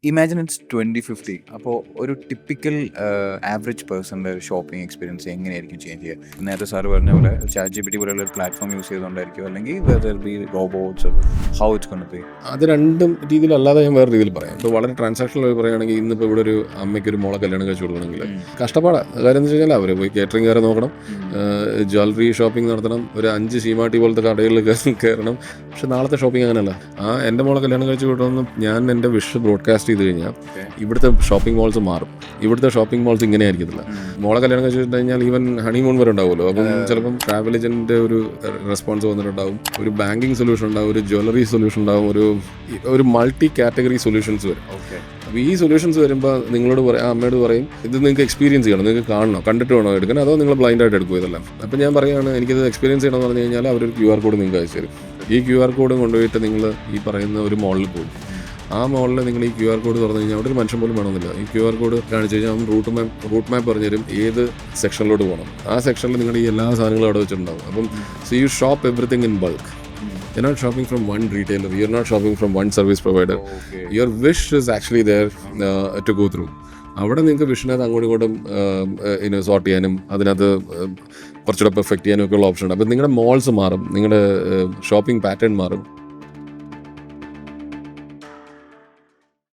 Imagine it's 2050. അപ്പോൾ ഒരു typical average പേഴ്സൻ്റെ ഷോപ്പിംഗ് എക്സ്പീരിയൻസ് എങ്ങനെയായിരിക്കും ചേഞ്ച് ചെയ്യുക? നേരത്തെ സാറ് പറഞ്ഞ പോലെ ChatGPT പോലെയുള്ള ഒരു പ്ലാറ്റ്ഫോം യൂസ് ചെയ്തുകൊണ്ടായിരിക്കും, അല്ലെങ്കിൽ whether B robots, how it's gonna B? അത് രണ്ടും രീതിയിലല്ലാതെ ഞാൻ വേറെ രീതിയിൽ പറയാം. ഇപ്പോൾ വളരെ ട്രാൻസാക്ഷണൽ പറയുകയാണെങ്കിൽ, ഇന്നിപ്പോൾ ഇവിടെ ഒരു അമ്മയ്ക്ക് ഒരു മോളെ കല്യാണം കഴിച്ച് കൊടുക്കണമെങ്കിൽ കഷ്ടപ്പാടാണ്. കാര്യം എന്ന് വെച്ച് കഴിഞ്ഞാൽ അവർ പോയി കേറ്ററിംഗുകാരെ നോക്കണം, ജ്വല്ലറി ഷോപ്പിംഗ് നടത്തണം, ഒരു 5 സീമാട്ടി പോലത്തെ കടകളിൽ കയറണം. പക്ഷെ നാളത്തെ ഷോപ്പിംഗ് അങ്ങനെയല്ല. എൻ്റെ മോളെ കല്യാണം കഴിച്ച് കൊടുക്കണം, ഞാൻ എൻ്റെ വിഷ് ബ്രോഡ്കാസ്റ്റ് ചെയ്ത് കഴിഞ്ഞാൽ ഇവിടുത്തെ ഷോപ്പിംഗ് മോൾസ് മാറും. ഇവിടുത്തെ ഷോപ്പിംഗ് മോൾസ് ഇങ്ങനെ ആയിരിക്കത്തില്ല. മോളെ കല്യാണം കഴിച്ച് കഴിഞ്ഞാൽ ഈവൻ ഹണിമൂൺ വരെ ഉണ്ടാവുമല്ലോ. അപ്പം ചിലപ്പം ട്രാവൽ ഏജൻറ്റിൻ്റെ ഒരു റെസ്പോൺസ് വന്നിട്ടുണ്ടാവും, ഒരു ബാങ്കിങ് സൊല്യൂഷൻ ഉണ്ടാവും, ഒരു ജ്വല്ലറി സൊല്യൂഷൻ ഉണ്ടാവും, ഒരു മൾട്ടി കാറ്റഗറി സൊല്യൂഷൻസ് വരും. അപ്പോൾ ഈ സൊല്യൂഷൻസ് വരുമ്പോൾ നിങ്ങളോട് അമ്മയോട് പറയും, ഇത് നിങ്ങൾക്ക് എക്സ്പീരിയൻസ് ചെയ്യണം, നിങ്ങൾക്ക് കാണണം, കണ്ടിട്ട് വേണോ എടുക്കാൻ, അതോ നിങ്ങൾ ബ്ലൈൻഡായിട്ട് എടുക്കും ഇതെല്ലാം. അപ്പോൾ ഞാൻ പറയുകയാണ്, എനിക്കിത് എക്സ്പീരിയൻസ് ചെയ്യണമെന്ന് പറഞ്ഞു കഴിഞ്ഞാൽ അവരൊരു QR കോഡ് നിങ്ങൾക്ക് അയച്ചു തരും. ഈ QR കോഡ് കൊണ്ടുപോയിട്ട് നിങ്ങൾ ഈ പറയുന്ന ഒരു മോളിൽ പോകും. ആ മോളിൽ നിങ്ങൾ ഈ QR കോഡ് തുറന്നു കഴിഞ്ഞാൽ അവിടെ ഒരു മനുഷ്യൻ പോലും വേണമെന്നില്ല. ഈ QR കോഡ് കാണിച്ചു കഴിഞ്ഞാൽ അവൻ റൂട്ട് മാപ്പ് പറഞ്ഞു തരും, ഏത് സെക്ഷനിലോട്ട് പോകണം. ആ സെക്ഷനിൽ നിങ്ങളുടെ ഈ എല്ലാ സാധനങ്ങളും അവിടെ വെച്ചിട്ടുണ്ടാവും. അപ്പം you shop everything in bulk. You're not shopping from one retailer. You're not shopping from one service provider. Your wish is actually there to go through. അവിടെ നിങ്ങൾക്ക് വിഷിനകത്ത് അങ്ങോട്ടും ഇങ്ങോട്ടും സോർട്ട് ചെയ്യാനും അതിനകത്ത് കുറച്ചുകൂടെ പെർഫെക്റ്റ് ചെയ്യാനും ഒക്കെ ഉള്ള ഓപ്ഷൻ ഉണ്ട്. അപ്പോൾ നിങ്ങളുടെ മോൾസ് മാറും, നിങ്ങളുടെ ഷോപ്പിംഗ് പാറ്റേൺ മാറും.